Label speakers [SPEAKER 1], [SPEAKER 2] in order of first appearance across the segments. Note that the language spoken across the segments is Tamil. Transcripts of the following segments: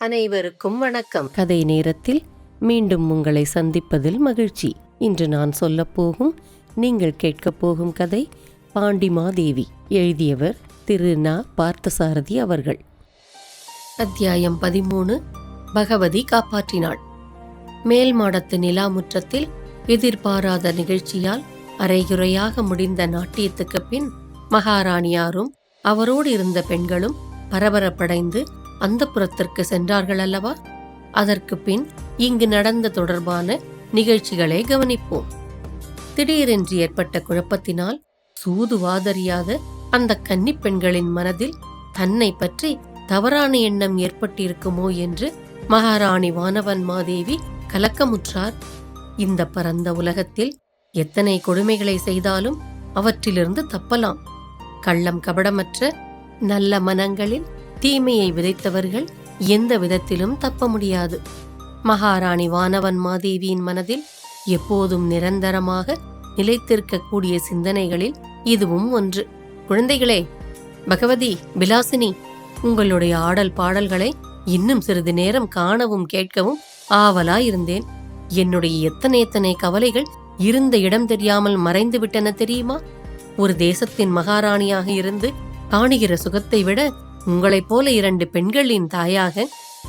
[SPEAKER 1] அனைவருக்கும் வணக்கம். கதை நேரத்தில் மீண்டும் உங்களை சந்திப்பதில் மகிழ்ச்சி. இன்று நான் சொல்லப்போகும் நீங்கள் கேட்கப் போகும் கதை பாண்டிமாதேவி. எழுதியவர் திரு ந. பார்த்தசாரதி அவர்கள். அத்தியாயம் 13. பகவதி காப்பாற்றினாள். மேல் மாடத்து நிலா முற்றத்தில் எதிர்பாராத நிகழ்ச்சியால் அரைகுறையாக முடிந்த நாட்டியத்துக்கு பின் மகாராணியாரும் அவரோடு இருந்த பெண்களும் பரபரப்படைந்து அந்த புறத்திற்கு சென்றார்கள் அல்லவா? அதற்கு பின் இங்கு நடந்த தொடர்பான நிகழ்ச்சிகளை கவனிப்போம். திடீரென்று ஏற்பட்ட குழப்பத்தினால் சூதுவாதறியாத அந்த கன்னிப் பெண்களின் மனதில் தன்னை பற்றி தவறான எண்ணம் ஏற்பட்டிருக்குமோ என்று மகாராணி வானவன்மாதேவி கலக்கமுற்றார். இந்த பரந்த உலகத்தில் எத்தனை கொடுமைகளை செய்தாலும் அவற்றிலிருந்து தப்பலாம். கள்ளம் கபடமற்ற நல்ல மனங்களில் தீமையை விதைத்தவர்கள் எந்த விதத்திலும் தப்ப முடியாது. மகாராணி வானவன்மாதேவியின் மனதில் எப்போதும் நிரந்தரமாக நிலைத்திருக்கக்கூடிய சிந்தனைகளில் இதுவும் ஒன்று. குழந்தைகளே, பகவதி, விலாசினி, உங்களுடைய ஆடல் பாடல்களை இன்னும் சிறிது நேரம் காணவும் கேட்கவும் ஆவலாயிருந்தேன். என்னுடைய எத்தனை கவலைகள் இருந்த இடம் தெரியாமல் மறைந்து விட்டன தெரியுமா? ஒரு தேசத்தின் மகாராணியாக இருந்து காணுகிற சுகத்தை விட உங்களைப் போல 2 பெண்களின் தாயாக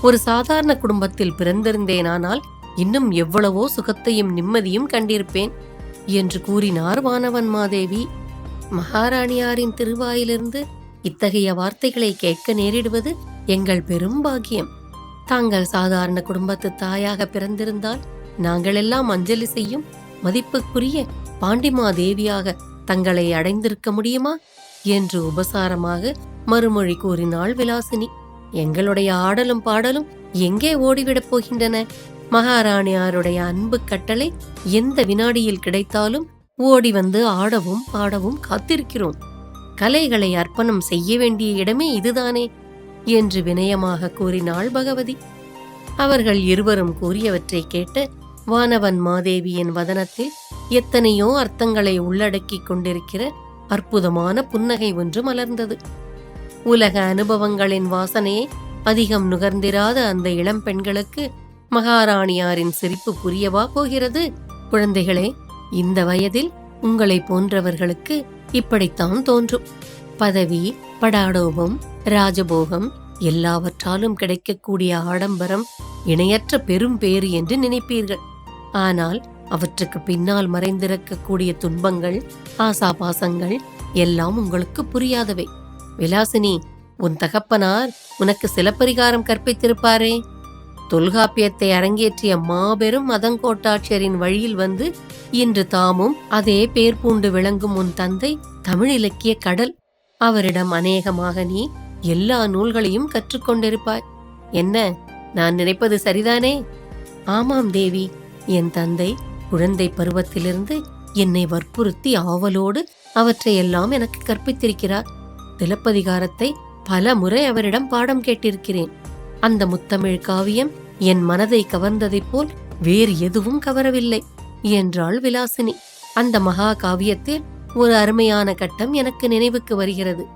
[SPEAKER 1] ஒரு சாதாரண குடும்பத்தில் பிறந்திருந்தேனானால் இன்னும் எவ்வளவோ சுகத்தையும் நிம்மதியும் கண்டிருப்பேன் என்று கூறினார் வானவன்மாதேவி. மகாராணியாரின் திருவாயிலிருந்து இத்தகைய வார்த்தைகளை கேட்க நேரிடுவது எங்கள் பெரும் பாக்கியம். தாங்கள் சாதாரண குடும்பத்து தாயாக பிறந்திருந்தால் நாங்களெல்லாம் அஞ்சலி செய்யும் மதிப்புக்குரிய பாண்டிமாதேவியாக தங்களை அடைந்திருக்க முடியுமா என்று உபசாரமாக மறுமொழி கூறினாள் விலாசினி. எங்களுடைய ஆடலும் பாடலும் எங்கே ஓடிவிடப் போகின்றன? மகாராணியாருடைய அன்பு கட்டளை எந்த வினாடியில் கிடைத்தாலும் ஓடி வந்து ஆடவும் பாடவும் காத்திருக்கிறோம். கலைகளை அர்ப்பணம் செய்ய வேண்டிய இடமே இதுதானே என்று வினயமாக கூறினாள் பகவதி. அவர்கள் இருவரும் கூறியவற்றை கேட்டு வானவன்மாதேவியின் வதனத்தில் எத்தனையோ அர்த்தங்களை உள்ளடக்கிக் கொண்டிருக்கிற அற்புதமான புன்னகை ஒன்று மலர்ந்தது. உலக அனுபவங்களின் வாசனையை அதிகம் நுகர்ந்திராத அந்த இளம் பெண்களுக்கு மகாராணியாரின் சிரிப்பு புரியவா போகிறது? குழந்தைகளே, இந்த வயதில் உங்களை போன்றவர்களுக்கு இப்படித்தான் தோன்றும். பதவி, படாடோபம், ராஜபோகம் எல்லாவற்றாலும் கிடைக்கக்கூடிய ஆடம்பரம் இணையற்ற பெரும் பேறு என்று நினைப்பீர்கள். ஆனால் அவற்றுக்கு பின்னால் மறைந்திருக்கக்கூடிய துன்பங்கள், ஆசாபாசங்கள் எல்லாம் உங்களுக்கு புரியாதவை. விலாசினி, உன் தகப்பனார் உனக்கு சிலப்பதிகாரம் கற்பித்திருப்பாரே. தொல்காப்பியத்தை அரங்கேற்றிய மாபெரும் மதங்கோட்டாட்சியரின் வழியில் வந்து இன்று தாமும் அதே பேர் பூண்டு விளங்கும் உன் தந்தை தமிழ் இலக்கிய கடல். அவரிடம் அநேகமாக நீ எல்லா நூல்களையும் கற்றுக்கொண்டிருப்பாய். என்ன, நான் நினைப்பது சரிதானே? ஆமாம் தேவி, என் தந்தை குழந்தை பருவத்திலிருந்து என்னை வற்புறுத்தி ஆவலோடு அவற்றையெல்லாம் எனக்கு கற்பித்திருக்கிறார். சிலப்பதிகாரத்தை பல முறை அவரிடம் பாடம் கேட்டிருக்கிறேன். அந்த முத்தமிழ் காவியம் என் மனதை கவர்ந்ததைப் போல் வேறு எதுவும் கவரவில்லை என்றாள் விலாசினி. அந்த மகா காவியத்தில் ஒரு அருமையான கட்டம் எனக்கு நினைவுக்கு வருகிறது.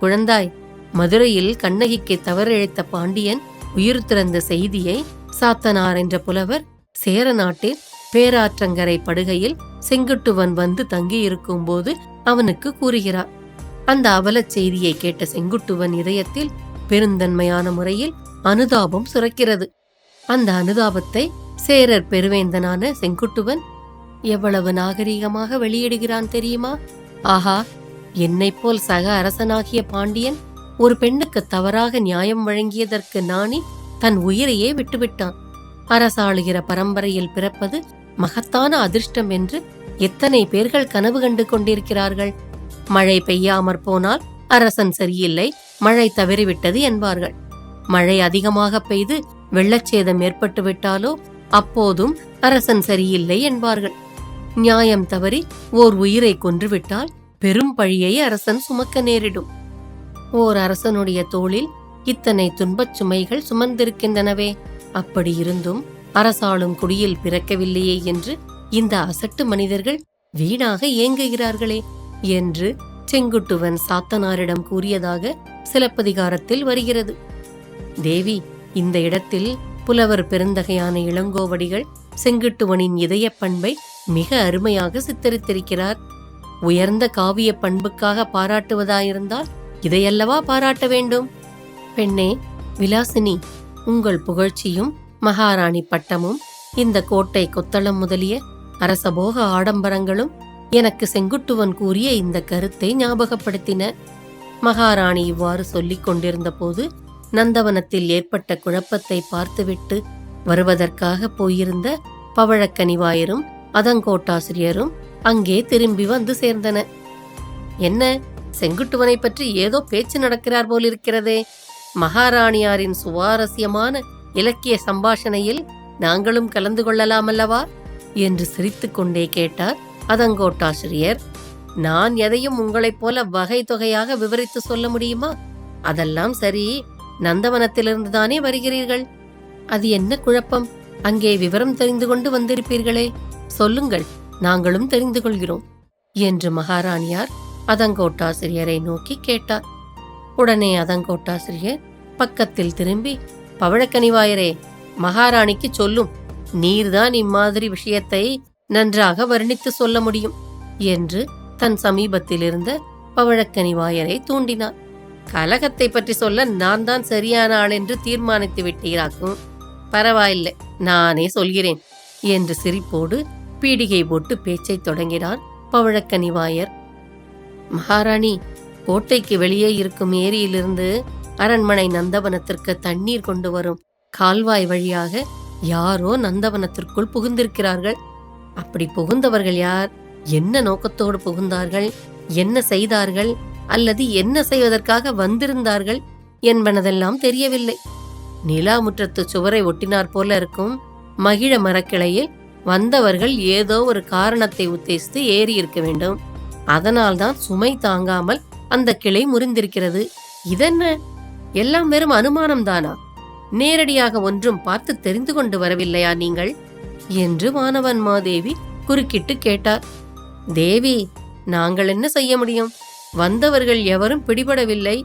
[SPEAKER 1] குழந்தாய், மதுரையில் கண்ணகிக்கு தவறிழைத்த பாண்டியன் உயிர் திறந்த செய்தியை சாத்தனார் என்ற புலவர் சேர நாட்டில் பேராற்றங்கரை படுகையில் செங்குட்டுவன் வந்து தங்கியிருக்கும் போது அவனுக்கு கூறுகிறார். அந்த அவலச் செய்தியை கேட்ட செங்குட்டுவன் இதயத்தில் பெருந்தன்மையான முறையில் அனுதாபம் சுரக்கிறது. அந்த அனுதாபத்தை சேரர் பெருவேந்தனான செங்குட்டுவன் எவ்வளவு நாகரீகமாக வெளியிடுகிறான் தெரியுமா? ஆஹா, என்னைப் போல் சக அரசனாகிய பாண்டியன் ஒரு பெண்ணுக்கு தவறாக நியாயம் வழங்கியதற்கு நாணி தன் உயிரையே விட்டுவிட்டான். அரசாளுகிற பரம்பரையில் பிறப்பது மகத்தான அதிர்ஷ்டம் என்று எத்தனை பேர்கள் கனவு கண்டு கொண்டிருக்கிறார்கள். மழை பெய்யாமற் போனால் அரசன் சரியில்லை, மழை தவறிவிட்டது என்பார்கள். மழை அதிகமாக பெய்து வெள்ளச்சேதம் ஏற்பட்டுவிட்டாலோ அப்போதும் அரசன் சரியில்லை என்பார்கள். நியாயம் தவறி ஓர் உயிரை கொன்றுவிட்டால் பெரும் பழியை அரசன் சுமக்க நேரிடும். ஓர் அரசனுடைய தோளில் இத்தனை துன்பச் சுமைகள் சுமந்திருக்கின்றனவே. அப்படி இருந்தும் அரசாளும் குடியில் பிறக்கவில்லையே என்று இந்த அசட்டு மனிதர்கள் வீணாக ஏங்குகிறார்களே என்று செங்குட்டுவன் சாத்தனாரிடம் கூறியதாக சிலப்பதிகாரத்தில் வருகிறது. தேவி, இந்த இடத்தில் புலவர் பெருந்தகையான இளங்கோவடிகள் செங்குட்டுவனின் இதய பண்பை மிக அருமையாக சித்தரித்திருக்கிறார். உயர்ந்த காவிய பண்புக்காக பாராட்டுவதாயிருந்தால் இதையல்லவா பாராட்ட வேண்டும்? பெண்ணே விலாசினி, உங்கள் புகழ்ச்சியும் மகாராணி பட்டமும் இந்த கோட்டை கொத்தளம் முதலிய அரசபோக ஆடம்பரங்களும் எனக்கு செங்குட்டுவன் கூறிய இந்த கருத்தை ஞாபகப்படுத்தின. மகாராணி இவ்வாறு சொல்லிக் கொண்டிருந்த போது நந்தவனத்தில் ஏற்பட்ட குழப்பத்தை பார்த்துவிட்டு வருவதற்காக போயிருந்த பவழக்கனிவாயரும் அதங்கோட்டாசிரியரும் அங்கே திரும்பி வந்து சேர்ந்தன. என்ன, செங்குட்டுவனை பற்றி ஏதோ பேச்சு நடக்கிறார் போலிருக்கிறதே. மகாராணியாரின் சுவாரஸ்யமான இலக்கிய சம்பாஷணையில் நாங்களும் கலந்து கொள்ளலாமல்லவா என்று சிரித்துக் கொண்டே கேட்டார் அதங்கோட்டாசிரியர். நான் எதையும் உங்களைப் போல வகை தொகையாக விவரித்து சொல்ல முடியுமா? அதெல்லாம் சரி, நந்தவனத்திலிருந்துதானே வருகிறீர்கள். அது என்ன குழப்பம்? அங்கே விவரம் தெரிந்து கொண்டு வந்திருப்பீர்களே, சொல்லுங்கள், நாங்களும் தெரிந்து கொள்கிறோம் என்று மகாராணியார் அதங்கோட்டாசிரியரை நோக்கி கேட்டார். உடனே அதங்கோட்டாசிரியர் பக்கத்தில் திரும்பி, பவழக்கனிவாயரே, மகாராணிக்கு சொல்லும், நீர்தான் இம்மாதிரி விஷயத்தை நன்றாக வர்ணித்து சொல்ல முடியும் என்று தன் சமீபத்தில் இருந்த பவழக்கனிவாயரை தூண்டினார். கலகத்தை பற்றி சொல்ல நான் தான் சரியான ஆள் என்று தீர்மானித்து விட்டீராக்கும். பரவாயில்லை, நானே சொல்கிறேன் என்று சிரிப்போடு பீடிகை போட்டு பேச்சை தொடங்கினார் பவழக்கனிவாயர். மகாராணி, கோட்டைக்கு வெளியே இருக்கும் ஏரியிலிருந்து அரண்மனை நந்தவனத்திற்கு தண்ணீர் கொண்டு வரும் கால்வாய் வழியாக யாரோ நந்தவனத்திற்குள் புகுந்திருக்கிறார்கள். அப்படி புகுந்தவர்கள் யார்? என்ன நோக்கத்தோடு புகுந்தார்கள்? என்ன செய்தார்கள்? அல்லது என்ன செய்வதற்காக வந்திருந்தார்கள் என்பனதெல்லாம் தெரியவில்லை. நிலாமுற்றத்து சுவரை ஒட்டினார் போல இருக்கும் மகிழ மரக்கிளையில் வந்தவர்கள் ஏதோ ஒரு காரணத்தை உத்தேசித்து ஏறி இருக்க வேண்டும். அதனால்தான் சுமை தாங்காமல் அந்த கிளை முறிந்திருக்கிறது. இதென்ன, எல்லாம் வெறும் அனுமானம்தானா? நேரடியாக ஒன்றும் பார்த்து தெரிந்து கொண்டு வரவில்லையா நீங்கள் என்று வானவன்மாதேவி குறுக்கிட்டு கேட்டார். தேவி, நாங்கள் என்ன செய்ய முடியும்? வந்தவர்கள் எவரும் பிடிபடவில்லை.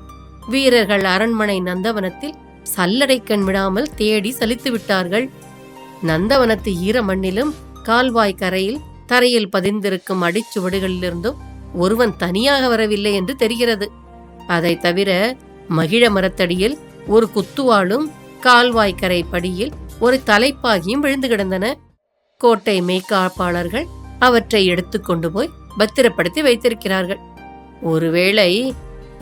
[SPEAKER 1] வீரர்கள் அரண்மனை நந்தவனத்தில் சல்லடைக்கண் விடாமல் தேடி சலித்து விட்டார்கள். நந்தவனத்து ஈர மண்ணிலும் கால்வாய் கரையில் தரையில் பதிந்திருக்கும் அடிச்சுவடுகளிலிருந்தும் ஒருவன் தனியாக வரவில்லை என்று தெரிகிறது. அதை தவிர மகிழ மரத்தடியில் ஒரு குத்துவாளும் கால்வாய்க்கரை படியில் ஒரு தலைப்பாகியும் விழுந்து கிடந்தன. கோட்டை மெய்காப்பாளர்கள் அவற்றை எடுத்துக்கொண்டு போய் பத்திரப்படுத்தி வைத்திருக்கிறார்கள். ஒருவேளை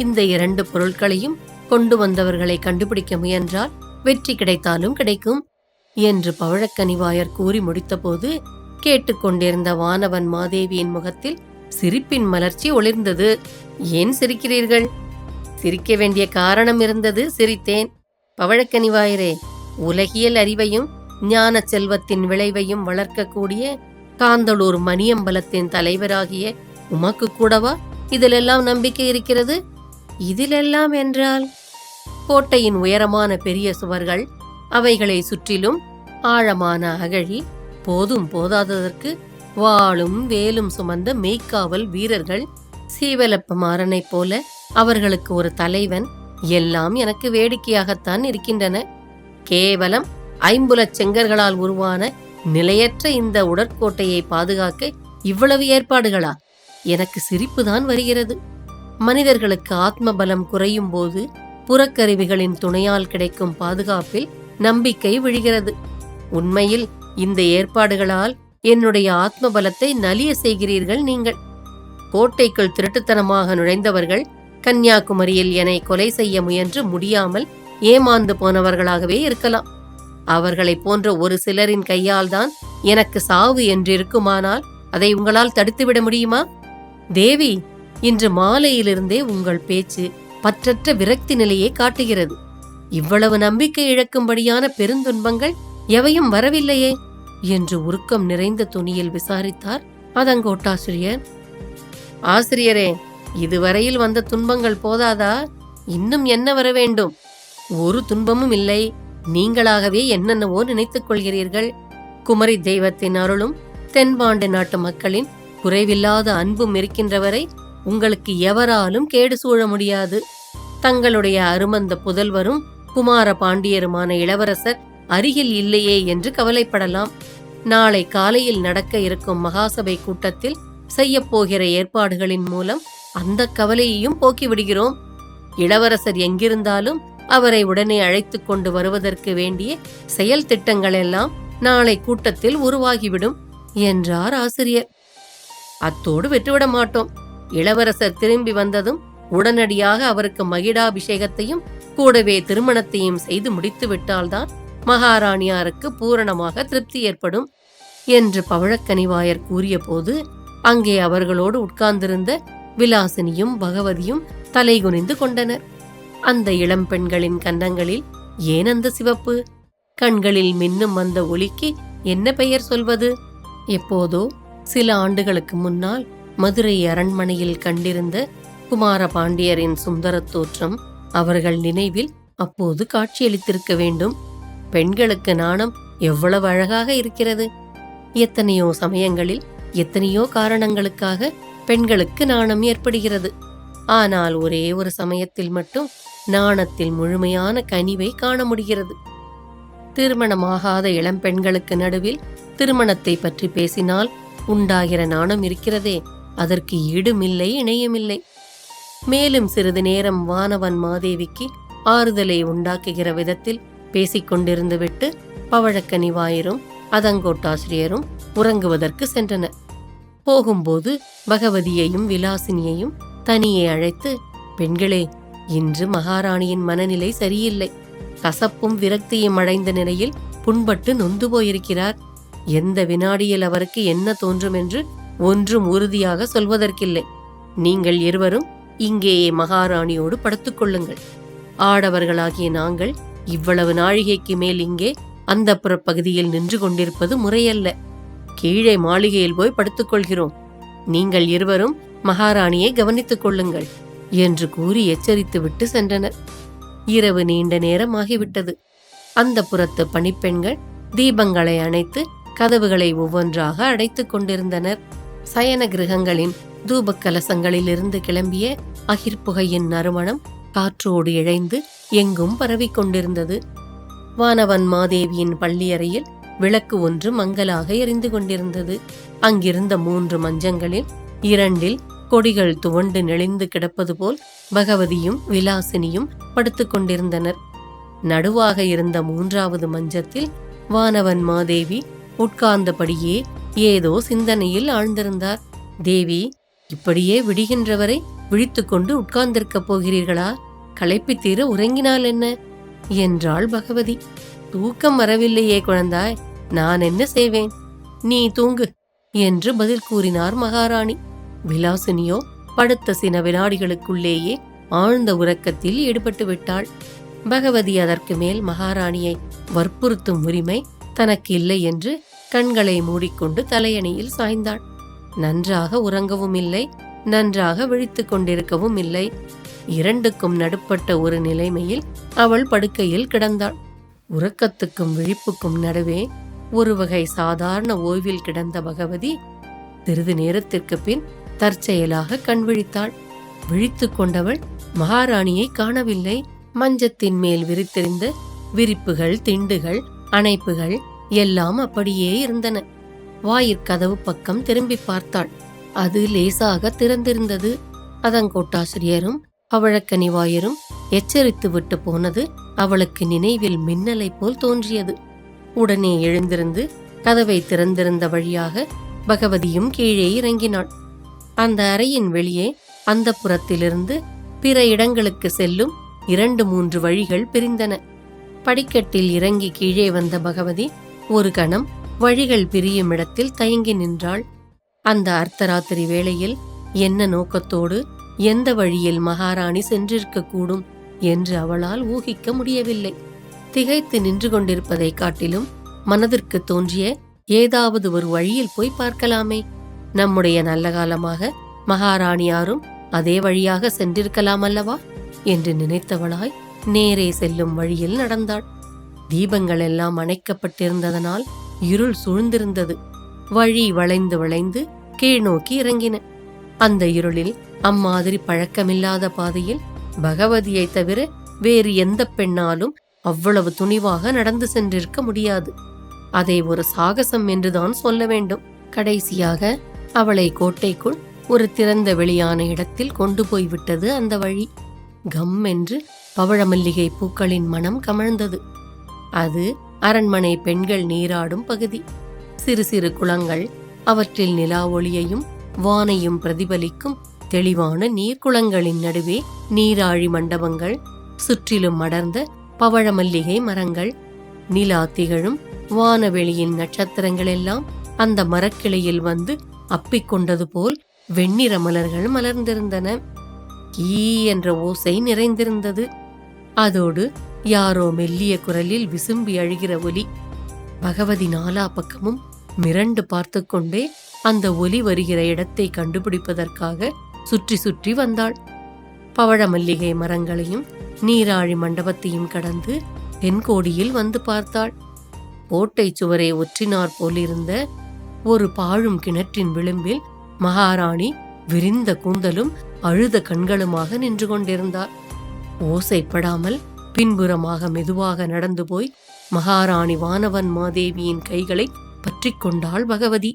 [SPEAKER 1] இந்த 2 பொருட்களையும் கொண்டு வந்தவர்களை கண்டுபிடிக்க முயன்றால் வெற்றி கிடைத்தாலும் கிடைக்கும் என்று பவழக்கனிவாயர் கூறி முடித்தபோது கேட்டுக்கொண்டிருந்த வானவன் மாதேவியின் முகத்தில் சிரிப்பின் மலர்ச்சி ஒளிர்ந்தது. ஏன் சிரிக்கிறீர்கள்? சிரிக்க வேண்டிய காரணம் இருந்தது, சிரித்தேன். பவழக்கனிவாயரே, உலகியல் அறிவையும் ஞான செல்வத்தின் விளைவையும் வளர்க்கக்கூடிய காந்தளூர் மணியம்பலத்தின் தலைவராகிய உமக்கு கூடவா இதிலெல்லாம் நம்பிக்கை இருக்கிறது? இதிலெல்லாம் என்றால், கோட்டையின் உயரமான பெரிய சுவர்கள், அவைகளை சுற்றிலும் ஆழமான அகழி, போதும் போதாததற்கு வாளும் வேலும் சுமந்த மெய்க்காவல் வீரர்கள், சீவலப்ப மாறனைப் போல அவர்களுக்கு ஒரு தலைவன், எல்லாம் எனக்கு வேடிக்கையாகத்தான் இருக்கின்றன. கேவலம் 5 செங்கர்களால் உருவான நிலையற்ற இந்த உடற்கோட்டையை பாதுகாக்க இவ்வளவு ஏற்பாடுகளா? எனக்கு சிரிப்புதான் வருகிறது. மனிதர்களுக்கு ஆத்ம பலம் குறையும் போது புறக்கருவிகளின் துணையால் கிடைக்கும் பாதுகாப்பில் நம்பிக்கை விழுகிறது. உண்மையில் இந்த ஏற்பாடுகளால் என்னுடைய ஆத்ம பலத்தை நலிய செய்கிறீர்கள் நீங்கள். கோட்டைக்குள் திருட்டுத்தனமாக நுழைந்தவர்கள் கன்னியாகுமரியில் என்னை கொலை செய்ய முயன்று முடியாமல் ஏமாந்து போனவர்களாகவே இருக்கலாம். அவர்களை போன்ற ஒரு சிலரின் கையால் தான் எனக்கு சாவு என்றிருக்குமானால் அதை உங்களால் தடுத்துவிட முடியுமா? தேவி, இன்று மாலையிலிருந்தே உங்கள் பேச்சு பற்றற்ற விரக்தி நிலையை காட்டுகிறது. இவ்வளவு நம்பிக்கை இழக்கும்படியான பெருந்துன்பங்கள் எவையும் வரவில்லையே என்று உருக்கம் நிறைந்த துணியில் விசாரித்தார் அதங்கோட்டாசிரியர். ஆசிரியரே, இதுவரையில் வந்த துன்பங்கள் போதாதா? இன்னும் என்ன வர வேண்டும்? ஒரு துன்பமும் இல்லை. நீங்களாகவே என்னென்னவோ நினைத்துக் கொள்கிறீர்கள். குமரி தெய்வத்தின் அருளும் தென்பாண்டி நாட்டு மக்களின் குறைவில்லாத அன்பும் இருக்கின்றவரை உங்களுக்கு எவராலும் கேடு சூழ முடியாது. தங்களுடைய அருமந்த புதல்வரும் குமார பாண்டியருமான இளவரசர் அருகில் இல்லையே என்று கவலைப்படலாம். நாளை காலையில் நடக்க இருக்கும் மகாசபை கூட்டத்தில் செய்யப்போகிற ஏற்பாடுகளின் மூலம் அந்த கவலையையும் போக்கிவிடுகிறோம். இளவரசர் எங்கிருந்தாலும் அவரை உடனே அழைத்து கொண்டு வருவதற்கு வேண்டிய செயல் திட்டங்களெல்லாம் நாளை கூட்டத்தில் உருவாகிவிடும் என்றார் ஆசிரியர். அத்தோடு விட்டுவிட மாட்டோம். இளவரசர் திரும்பி வந்ததும் உடனடியாக அவருக்கு மகிடாபிஷேகத்தையும் கூடவே திருமணத்தையும் செய்து முடித்து விட்டால்தான் மகாராணியாருக்கு பூரணமாக திருப்தி ஏற்படும் என்று பவழக்கனிவாயர் கூறிய போது அங்கே அவர்களோடு உட்கார்ந்திருந்த விலாசினியும் பகவதியும் தலைகுனிந்து கொண்டனர். அந்த இளம் பெண்களின் கன்னங்களில் ஏன் அந்த சிவப்பு? கண்களில் மின்னும் அந்த ஒளிக்கு என்ன பெயர் சொல்வது? எப்போதோ சில ஆண்டுகளுக்கு முன்னால் மதுரை அரண்மனையில் கண்டிருந்த குமார பாண்டியரின் சுந்தர தோற்றம் அவர்கள் நினைவில் அப்போது காட்சியளித்திருக்க வேண்டும். பெண்களுக்கு நாணம் எவ்வளவு அழகாக இருக்கிறது! எத்தனையோ சமயங்களில் எத்தனையோ காரணங்களுக்காக பெண்களுக்கு நாணம் ஏற்படுகிறது. ஆனால் ஒரே ஒரு சமயத்தில் மட்டும் நாணத்தில் முழுமையான கனிவை காண முடிகிறது. திருமணமாகாத இளம் பெண்களுக்கு நடுவில் திருமணத்தை பற்றி பேசினால் உண்டாகிற நாணம் இருக்கிறதே, அதற்கு ஈடுமில்லை, இணையமில்லை. மேலும் சிறிது நேரம் வானவன் மாதேவிக்கு ஆறுதலை உண்டாக்குகிற விதத்தில் பேசிக்கொண்டிருந்து விட்டு பவழக்கனிவாயரும் அதங்கோட்டாசிரியரும் உறங்குவதற்கு சென்றனர். போகும்போது பகவதியையும் விலாசினியையும் தனியே அழைத்து, பெண்களே, இன்று மகாராணியின் மனநிலை சரியில்லை. கசப்பும் விரக்தியும் அடைந்த நிலையில் புண்பட்டு நொந்து போயிருக்கிறார். எந்த வினாடியில் அவருக்கு என்ன தோன்றும் என்று ஒன்றும் உறுதியாக சொல்வதற்கில்லை. நீங்கள் இருவரும் இங்கேயே மகாராணியோடு படுத்துக்கொள்ளுங்கள். ஆடவர்களாகிய நாங்கள் இவ்வளவு நாழிகைக்கு மேல் இங்கே அந்தப்புற பகுதியில் நின்று கொண்டிருப்பது முறையல்ல. கீழே மாளிகையில் போய் படுத்துக்கொள்கிறோம். நீங்கள் இருவரும் மகாராணியை கவனித்துக் கொள்ளுங்கள் என்று கூறி எச்சரித்துவிட்டு சென்றனர். இரவு நீண்ட நேரம் ஆகிவிட்டது. அந்த புறத்து பணிப்பெண்கள் தீபங்களை அணைத்து கதவுகளை ஒவ்வொன்றாக அடைத்துக் கொண்டிருந்தனர். சயன கிரகங்களின் தூபக்கலசங்களிலிருந்து கிளம்பிய அகிர்புகையின் நறுமணம் காற்றோடு இழைந்து எங்கும் பரவிக்கொண்டிருந்தது. வானவன் மாதேவியின் பள்ளியறையில் விளக்கு ஒன்று மங்கலாக எரிந்து கொண்டிருந்தது. அங்கிருந்த 3 மஞ்சங்களில் 2 கொடிகள் துவண்டு நெளிந்து கிடப்பது போல் பகவதியும் விலாசினியும் படுத்துக் கொண்டிருந்தனர். நடுவாக இருந்த 3வது மஞ்சத்தில் வானவன் மாதேவி உட்கார்ந்தபடியே ஏதோ சிந்தனையில் ஆழ்ந்திருந்தார். தேவி, இப்படியே விடுகின்றவரை விழித்துக்கொண்டு உட்கார்ந்திருக்கப் போகிறீர்களா? களைப்பி தீர உறங்கினால் என்ன என்றாள் பகவதி. தூக்கம் வரவில்லையே குழந்தாய், நான் என்ன செய்வேன்? நீ தூங்கு என்று பதில் கூறினார் மகாராணி. விலாசினியோ படுத்த சில வினாடிகளுக்குள்ளேயே ஆழ்ந்த உறக்கத்தில் ஈடுபட்டு விட்டாள். பகவதி அதற்கு மேல் மகாராணியை வற்புறுத்தும் உரிமை தனக்கு இல்லை என்று கண்களை மூடிக்கொண்டு தலையணையில் சாய்ந்தாள். நன்றாக உறங்கவும் இல்லை, நன்றாக விழித்துக் கொண்டிருக்கவும் இல்லை. 2க்கும் நடுப்பட்ட ஒரு நிலைமையில் அவள் படுக்கையில் கிடந்தாள். உறக்கத்துக்கும் விழிப்புக்கும் நடுவே ஒரு வகை சாதாரண ஓய்வில் கிடந்த பகவதி சிறிது நேரத்திற்கு பின் தற்செயலாக கண் விழித்தாள். விழித்துக் கொண்டவள் மகாராணியை காணவில்லை. மஞ்சத்தின் மேல் விரித்திருந்த விரிப்புகள், திண்டுகள், அணைப்புகள் எல்லாம் அப்படியே இருந்தன. வாயிற்கதவு பக்கம் திரும்பி பார்த்தாள். அது லேசாக திறந்திருந்தது. அதங்கோட்டாசிரியரும் பவழக்கனிவாயரும் எச்சரித்து விட்டு போனது அவளுக்கு நினைவில் மின்னலை போல் தோன்றியது. உடனே எழுந்திருந்து கதவை திறந்திருந்த வழியாக பகவதியும் கீழே இறங்கினாள். அந்த அறையின் வெளியே அந்த புறத்திலிருந்து பிற இடங்களுக்கு செல்லும் 2-3 வழிகள் பிரிந்தன. படிக்கட்டில் இறங்கி கீழே வந்த பகவதி ஒரு கணம் வழிகள் பிரியும் இடத்தில் தயங்கி நின்றாள். அந்த அர்த்தராத்திரி வேளையில் என்ன நோக்கத்தோடு எந்த வழியில் மகாராணி சென்றிருக்கக்கூடும் என்று அவளால் ஊகிக்க முடியவில்லை. திகைத்து நின்று கொண்டிருப்பதை காட்டிலும் மனதிற்கு தோன்றிய ஏதாவது ஒரு வழியில் போய் பார்க்கலாமே, நம்முடைய நல்ல காலமாக மகாராணியாரும் அதே வழியாக சென்றிருக்கலாம் அல்லவா என்று நினைத்தவளாய் நேரே செல்லும் வழியில் நடந்தாள். தீபங்கள் எல்லாம் அணைக்கப்பட்டிருந்ததனால் இருள் சூழ்ந்திருந்தது. வழி வளைந்து வளைந்து கீழ்நோக்கி இறங்கின. அந்த இருளில் அம்மாதிரி பழக்கமில்லாத பாதையில் பகவதியை தவிர வேறு எந்த பெண்ணாலும் அவ்வளவு துணிவாக நடந்து சென்றிருக்க முடியாது. அதை ஒரு சாகசம் என்றுதான் சொல்ல வேண்டும். கடைசியாக அவளை கோட்டைக்குள் ஒரு திறந்த வெளியான இடத்தில் கொண்டு போய்விட்டது அந்த வழி. கம் என்று பவழமல்லிகை பூக்களின் மனம் கமழ்ந்தது. அது அரண்மனை பெண்கள் நீராடும் பகுதி. சிறு சிறு குளங்கள், அவற்றில் நிலா ஒளியையும் வானையும் பிரதிபலிக்கும் தெளிவான நீர்க்குளங்களின் நடுவே நீராழி மண்டபங்கள், சுற்றிலும் அடர்ந்த பவழமல்லிகை மரங்கள், நிலா திகழும் வானவெளியின் நட்சத்திரங்கள் எல்லாம் அந்த மரக்கிளையில் வந்து அப்பிக்கொண்டது போல் வெண்ணிற மலர்கள் மலர்ந்திருந்தன. ஈ என்ற ஓசை நிறைந்திருந்தது. அதோடு யாரோ மெல்லிய குரலில் விசும்பி அழுகிற ஒலி. பகவதி நாலா பக்கமும் மிரண்டு பார்த்து கொண்டே அந்த ஒலி வருகிற இடத்தை கண்டுபிடிப்பதற்காக சுற்றி சுற்றி வந்தாள். பவழமல்லிகை மரங்களையும் நீராழி மண்டபத்தையும் கடந்து தென்கோடியில் வந்து பார்த்தாள். கோட்டை சுவரை ஒற்றினார் போலிருந்த ஒரு பாழும் கிணற்றின் விளிம்பில் மகாராணி விரிந்த கூந்தலும் அழுத கண்களுமாக நின்று கொண்டிருந்தார். ஓசைப்படாமல் பின்புறமாக மெதுவாக நடந்து போய் மகாராணி வானவன் மாதேவியின் கைகளை பற்றி கொண்டாள் பகவதி.